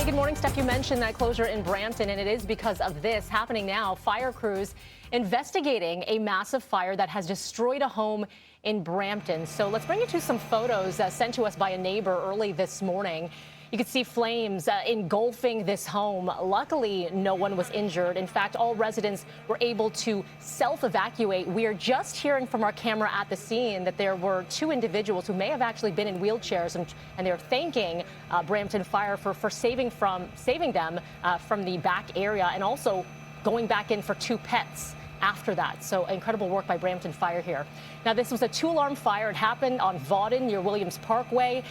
Hey, good morning, Steph. You mentioned that closure in Brampton, and it is because of this happening now. Fire crews investigating a massive fire that has destroyed a home in Brampton. So let's bring you to some photos sent to us by a neighbor early this morning. You could see flames engulfing this home. Luckily, no one was injured. In fact, all residents were able to self-evacuate. We are just hearing from our camera at the scene that there were two individuals who may have actually been in wheelchairs, and they're thanking Brampton Fire for saving them from the back area, and also going back in for two pets after that. So incredible work by Brampton Fire here. Now, this was a two-alarm fire. It happened on Vaudin near Williams Parkway.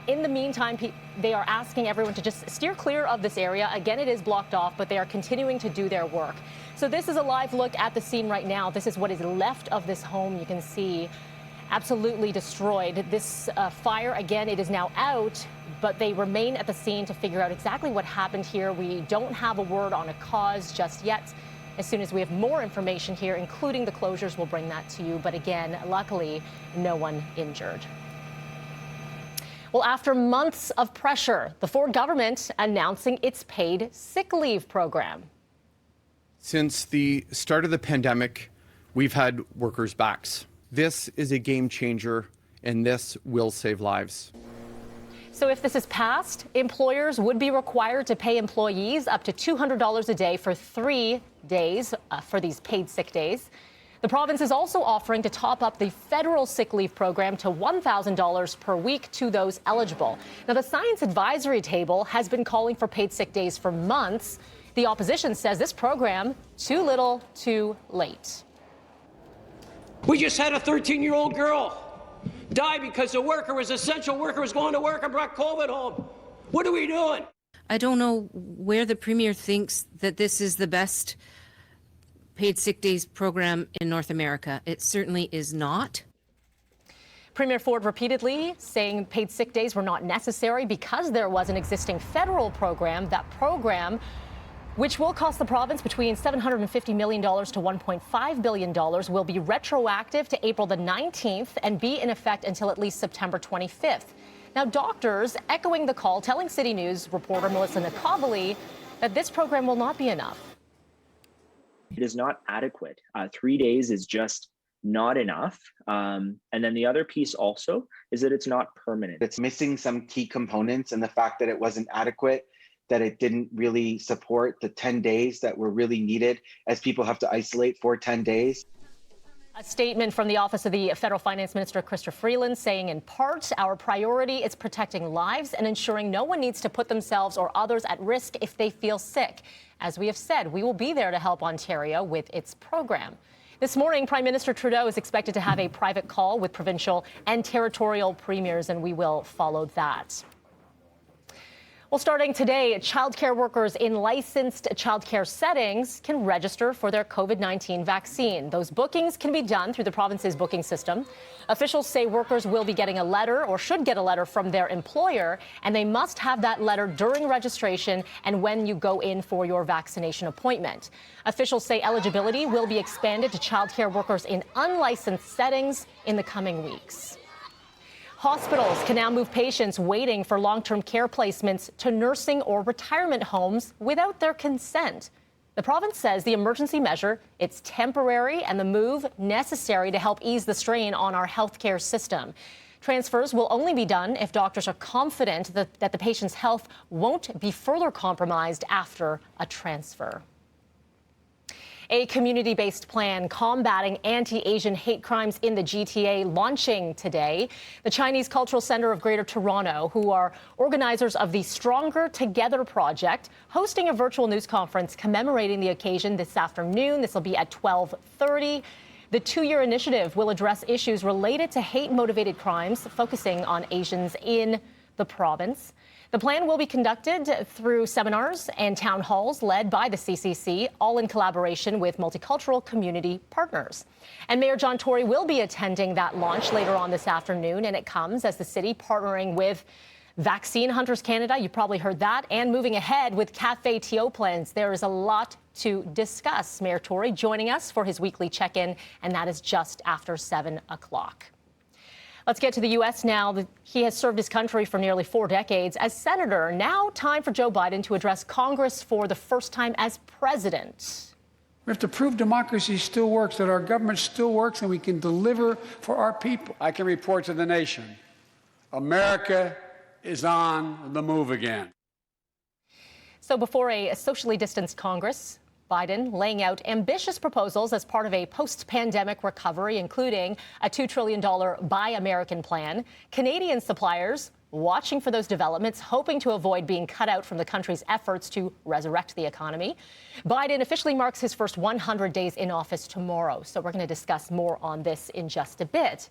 In the meantime, they are asking everyone to just steer clear of this area. Again, it is blocked off, but they are continuing to do their work. So this is a live look at the scene right now. This is what is left of this home. You can see absolutely destroyed. This fire, again, it is now out, but they remain at the scene to figure out exactly what happened here. We don't have a word on a cause just yet. As soon as we have more information here, including the closures, we'll bring that to you. But again, luckily, no one injured. Well, after months of pressure, the Ford government announcing its paid sick leave program. Since the start of the pandemic, we've had workers' backs. This is a game changer, and this will save lives. So if this is passed, employers would be required to pay employees up to $200 a day for 3 days for these paid sick days. The province is also offering to top up the federal sick leave program to $1,000 per week to those eligible. Now, the Science Advisory Table has been calling for paid sick days for months. The opposition says this program, too little, too late. We just had a 13-year-old girl die because the essential worker was going to work and brought COVID home. What are we doing? I don't know where the Premier thinks that this is the best paid sick days program in North America. It certainly is not. Premier Ford repeatedly saying paid sick days were not necessary because there was an existing federal program. That program, which will cost the province between $750 million to $1.5 billion, will be retroactive to April the 19th and be in effect until at least September 25th. Now, doctors echoing the call, telling CityNews reporter Melissa Nakovely that this program will not be enough. It is not adequate. 3 days is just not enough. And then the other piece also is that it's not permanent. It's missing some key components, and the fact that it wasn't adequate, that it didn't really support the 10 days that were really needed as people have to isolate for 10 days. A statement from the office of the federal finance minister, Chrystia Freeland, saying in part, our priority is protecting lives and ensuring no one needs to put themselves or others at risk if they feel sick. As we have said, we will be there to help Ontario with its program. This morning, Prime Minister Trudeau is expected to have a private call with provincial and territorial premiers, and we will follow that. Well, starting today, childcare workers in licensed childcare settings can register for their COVID-19 vaccine. Those bookings can be done through the province's booking system. Officials say workers will be getting a letter, or should get a letter, from their employer, and they must have that letter during registration and when you go in for your vaccination appointment. Officials say eligibility will be expanded to childcare workers in unlicensed settings in the coming weeks. Hospitals can now move patients waiting for long-term care placements to nursing or retirement homes without their consent. The province says the emergency measure, it's temporary, and the move necessary to help ease the strain on our healthcare system. Transfers will only be done if doctors are confident that the patient's health won't be further compromised after a transfer. A community-based plan combating anti-Asian hate crimes in the GTA launching today. The Chinese Cultural Centre of Greater Toronto, who are organizers of the Stronger Together project, hosting a virtual news conference commemorating the occasion this afternoon. This will be at 12:30. The two-year initiative will address issues related to hate-motivated crimes, focusing on Asians in the province. The plan will be conducted through seminars and town halls led by the CCC, all in collaboration with multicultural community partners. And Mayor John Tory will be attending that launch later on this afternoon, and it comes as the city partnering with Vaccine Hunters Canada, you probably heard that, and moving ahead with Cafe TO plans. There is a lot to discuss. Mayor Tory joining us for his weekly check-in, and that is just after 7 o'clock. Let's get to the U.S. now. He has served his country for nearly 4 decades as senator. Now time for Joe Biden to address Congress for the first time as president. We have to prove democracy still works, that our government still works, and we can deliver for our people. I can report to the nation, America is on the move again. So before a socially distanced Congress, Biden laying out ambitious proposals as part of a post-pandemic recovery, including a $2 trillion Buy American plan. Canadian suppliers watching for those developments, hoping to avoid being cut out from the country's efforts to resurrect the economy. Biden officially marks his first 100 days in office tomorrow. So we're going to discuss more on this in just a bit.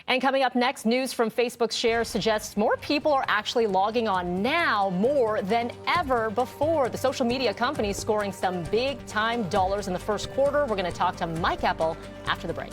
And coming up next, news from Facebook's share suggests more people are actually logging on now more than ever before. The social media company scoring some big-time dollars in the first quarter. We're going to talk to Mike Epple after the break.